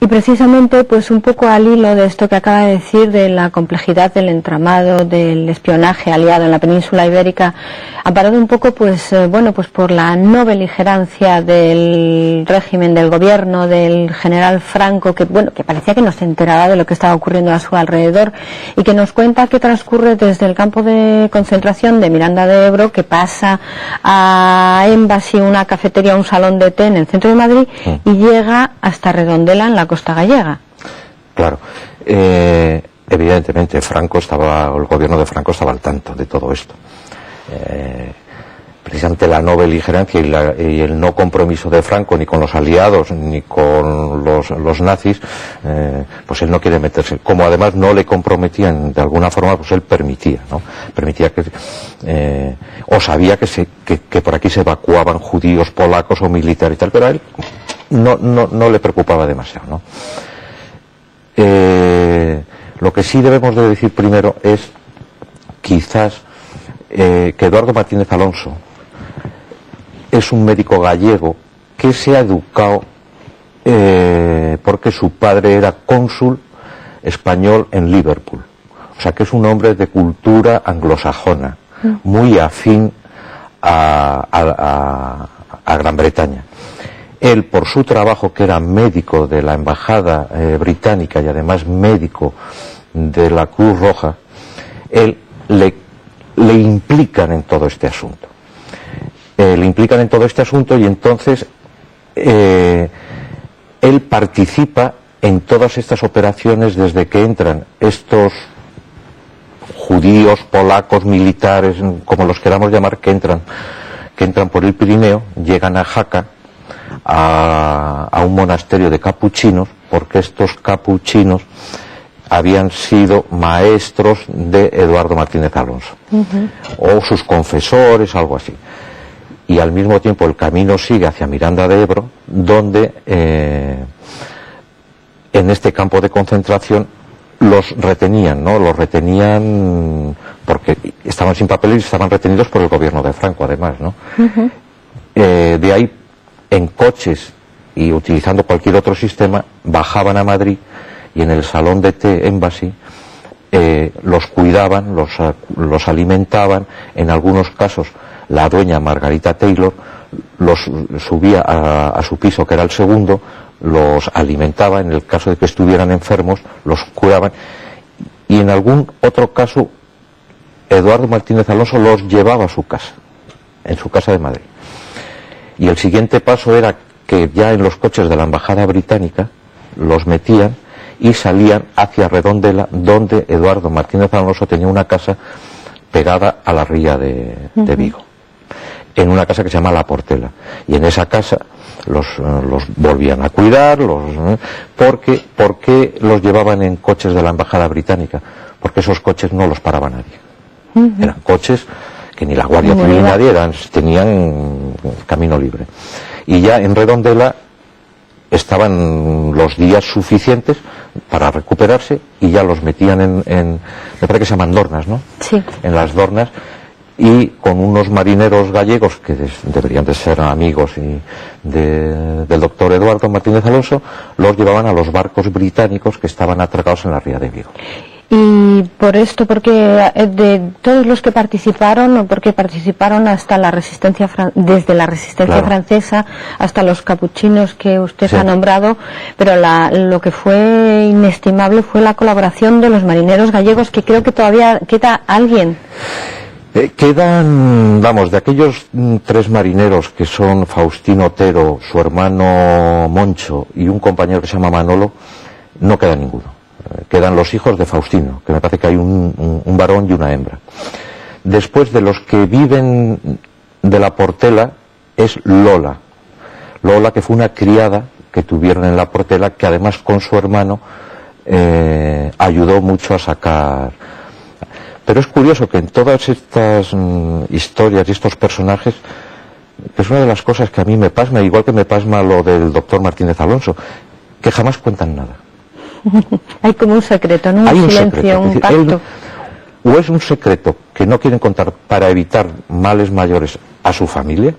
Y precisamente, pues un poco al hilo de esto que acaba de decir, de la complejidad del entramado del espionaje aliado en la península ibérica, amparado un poco, pues bueno, pues por la no beligerancia del régimen, del gobierno, del general Franco, que bueno, que parecía que no se enteraba de lo que estaba ocurriendo a su alrededor, y que nos cuenta que transcurre desde el campo de concentración de Miranda de Ebro, que pasa a Embassy, una cafetería, un salón de té en el centro de Madrid, y llega hasta Redondela, en la costa gallega. Claro, evidentemente el gobierno de Franco estaba al tanto de todo esto. Precisamente la no beligerancia y el no compromiso de Franco ni con los aliados ni con los nazis, pues él no quiere meterse. Como además no le comprometían de alguna forma, pues él permitía, ¿no? Permitía que o sabía que por aquí se evacuaban judíos, polacos o militares y tal, pero a él no le preocupaba demasiado, ¿no? Lo que sí debemos de decir primero es quizás que Eduardo Martínez Alonso es un médico gallego que se ha educado porque su padre era cónsul español en Liverpool, o sea que es un hombre de cultura anglosajona, muy afín a Gran Bretaña. Él, por su trabajo, que era médico de la embajada británica y además médico de la Cruz Roja, él le implican en todo este asunto. Y entonces él participa en todas estas operaciones desde que entran estos judíos, polacos, militares, como los queramos llamar, que entran por el Pirineo, llegan a Jaca, a un monasterio de capuchinos, porque estos capuchinos habían sido maestros de Eduardo Martínez Alonso, o sus confesores, algo así. Y al mismo tiempo el camino sigue hacia Miranda de Ebro, donde en este campo de concentración los retenían, ¿no? Los retenían porque estaban sin papeles y estaban retenidos por el gobierno de Franco, además, ¿no? De ahí, en coches y utilizando cualquier otro sistema, bajaban a Madrid y en el salón de té Embassy los cuidaban, los alimentaban. En algunos casos la dueña Margarita Taylor los subía a su piso, que era el segundo, los alimentaba. En el caso de que estuvieran enfermos los curaban, y en algún otro caso Eduardo Martínez Alonso los llevaba a su casa, en su casa de Madrid. Y el siguiente paso era que ya en los coches de la embajada británica los metían y salían hacia Redondela, donde Eduardo Martínez Alonso tenía una casa pegada a la ría de Vigo, en una casa que se llama La Portela. Y en esa casa los volvían a cuidar, porque los llevaban en coches de la embajada británica, porque esos coches no los paraba nadie. Eran coches que ni la Guardia Civil ni nadie tenían camino libre. Y ya en Redondela estaban los días suficientes para recuperarse y ya los metían me parece que se llaman dornas, ¿no? Sí. En las dornas, y con unos marineros gallegos que deberían de ser amigos del doctor Eduardo Martínez Alonso, los llevaban a los barcos británicos que estaban atracados en la ría de Vigo. Y por esto, porque de todos los que participaron, porque participaron hasta la resistencia, desde la resistencia francesa hasta los capuchinos que usted ha nombrado, pero lo que fue inestimable fue la colaboración de los marineros gallegos, que creo que todavía queda alguien. Quedan, de aquellos 3 marineros, que son Faustino Otero, su hermano Moncho y un compañero que se llama Manolo, no queda ninguno. Quedan los hijos de Faustino, que me parece que hay un varón y una hembra. Después, de los que viven de La Portela, es Lola, que fue una criada que tuvieron en La Portela, que además con su hermano ayudó mucho a sacar. Pero es curioso que en todas estas historias y estos personajes, que es una de las cosas que a mí me pasma, igual que me pasma lo del doctor Martínez Alonso, que jamás cuentan nada. Hay como un secreto, ¿no? Un silencio, un pacto. O es un secreto que no quieren contar para evitar males mayores a su familia,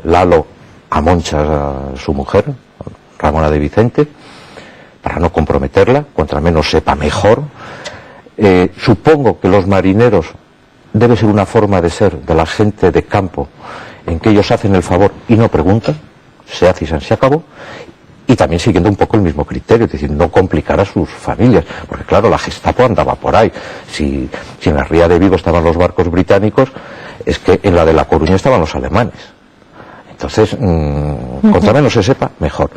Lalo a Moncha, a su mujer, Ramona de Vicente, para no comprometerla, contra menos sepa mejor. Supongo que los marineros debe ser una forma de ser de la gente de campo, en que ellos hacen el favor y no preguntan, se hace y se acabó, y también siguiendo un poco el mismo criterio, es decir, no complicar a sus familias, porque claro, la Gestapo andaba por ahí. Si en la ría de Vigo estaban los barcos británicos, es que en la de La Coruña estaban los alemanes. Entonces, contra menos se sepa, mejor.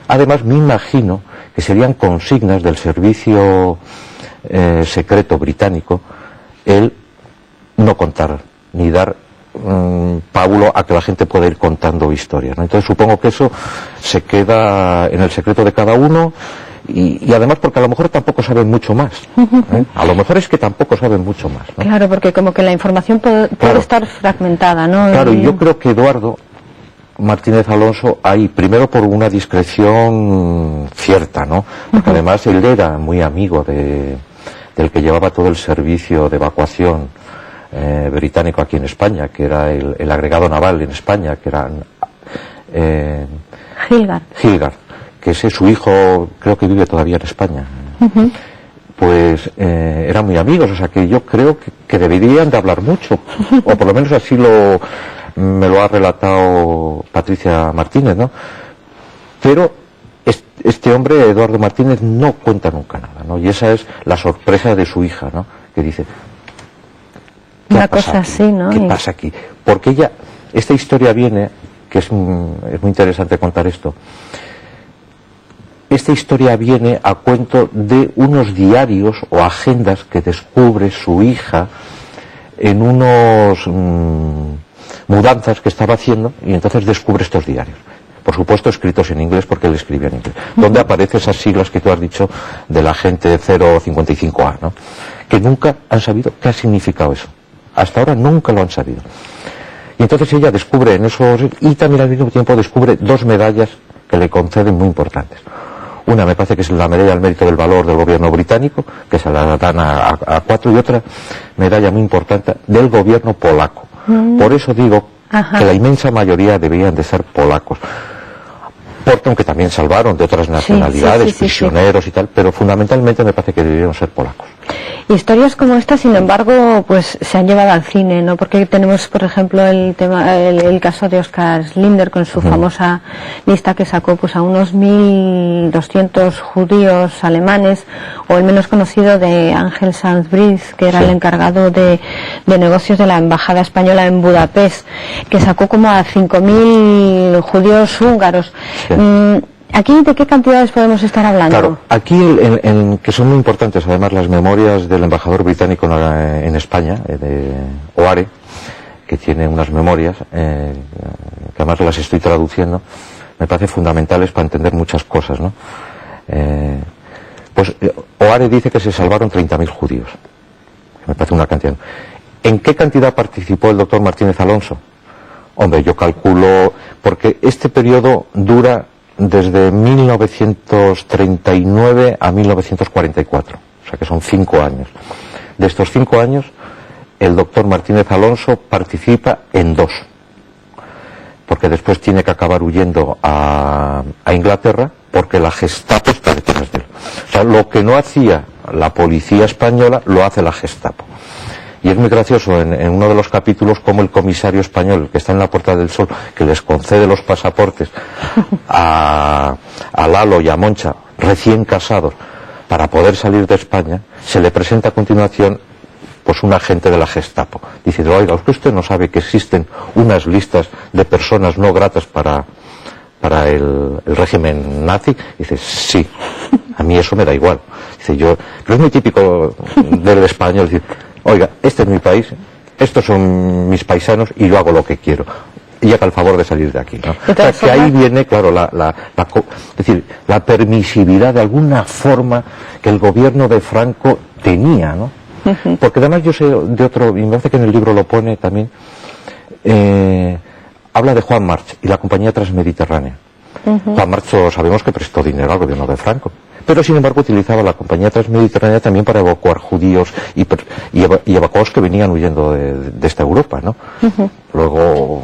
Además, me imagino que serían consignas del servicio secreto británico el no contar ni dar pábulo a que la gente pueda ir contando historias, ¿no? Entonces supongo que eso se queda en el secreto de cada uno y además porque a lo mejor tampoco saben mucho más, ¿eh? A lo mejor es que tampoco saben mucho más, ¿no? Claro, porque como que la información puede estar fragmentada, ¿no? Claro, y yo creo que Eduardo Martínez Alonso ahí, primero por una discreción cierta, ¿no? Porque además él era muy amigo del que llevaba todo el servicio de evacuación británico aquí en España, que era el agregado naval en España, que era Hilgard, que ese su hijo creo que vive todavía en España. Pues eran muy amigos, o sea que yo creo que deberían de hablar mucho, o por lo menos así me lo ha relatado Patricia Martínez, ¿no? Pero este hombre, Eduardo Martínez, no cuenta nunca nada, ¿no? Y esa es la sorpresa de su hija, ¿no? Que dice, una cosa así, ¿no? ¿Qué pasa aquí? Porque esta historia viene, que es muy interesante contar esto, esta historia viene a cuento de unos diarios o agendas que descubre su hija en unos mudanzas que estaba haciendo, y entonces descubre estos diarios. Por supuesto escritos en inglés, porque él escribía en inglés, donde aparecen esas siglas que tú has dicho de la gente 055A, ¿no? Que nunca han sabido qué ha significado eso. Hasta ahora nunca lo han sabido. Y entonces ella descubre en esos, y también al mismo tiempo descubre dos medallas que le conceden muy importantes. Una me parece que es la medalla al mérito del valor del gobierno británico, que se la dan a 4, y otra medalla muy importante del gobierno polaco. Por eso digo que la inmensa mayoría deberían de ser polacos. Porque aunque también salvaron de otras nacionalidades, prisioneros y tal, pero fundamentalmente me parece que deberían ser polacos. Historias como esta, sin embargo, pues se han llevado al cine, ¿no? Porque tenemos, por ejemplo, el caso de Oskar Schindler con su famosa lista que sacó pues a unos 1.200 judíos alemanes, o el menos conocido de Ángel Sanz Briz, que era el encargado de negocios de la embajada española en Budapest, que sacó como a 5.000 judíos húngaros. ¿Aquí de qué cantidades podemos estar hablando? Claro, aquí que son muy importantes además las memorias del embajador británico en España, de O'Hare, que tiene unas memorias, que además las estoy traduciendo, me parece fundamentales para entender muchas cosas, ¿no? Pues O'Hare dice que se salvaron 30.000 judíos, me parece una cantidad. ¿En qué cantidad participó el doctor Martínez Alonso? Hombre, yo calculo, porque este periodo dura desde 1939 a 1944, o sea que son 5 años. De estos 5 años, el doctor Martínez Alonso participa en 2, porque después tiene que acabar huyendo a Inglaterra, porque la Gestapo está detrás de él. O sea, lo que no hacía la policía española, lo hace la Gestapo. Y es muy gracioso en uno de los capítulos como el comisario español, que está en la Puerta del Sol, que les concede los pasaportes a Lalo y a Moncha, recién casados, para poder salir de España, se le presenta a continuación pues un agente de la Gestapo. Dice, oiga, usted no sabe que existen unas listas de personas no gratas para el régimen nazi. Dice, sí, a mí eso me da igual. Dice, pero es muy típico del español decir, oiga, este es mi país, estos son mis paisanos y yo hago lo que quiero. Y haga el favor de salir de aquí, ¿no? O sea, que ahí viene, claro, es decir, la permisividad de alguna forma que el gobierno de Franco tenía, ¿no? Porque además yo sé de otro, y me parece que en el libro lo pone también, habla de Juan March y la compañía Transmediterránea. Juan March sabemos que prestó dinero al gobierno de Franco, pero sin embargo utilizaba la compañía Transmediterránea también para evacuar judíos y evacuados que venían huyendo de esta Europa, ¿no? Luego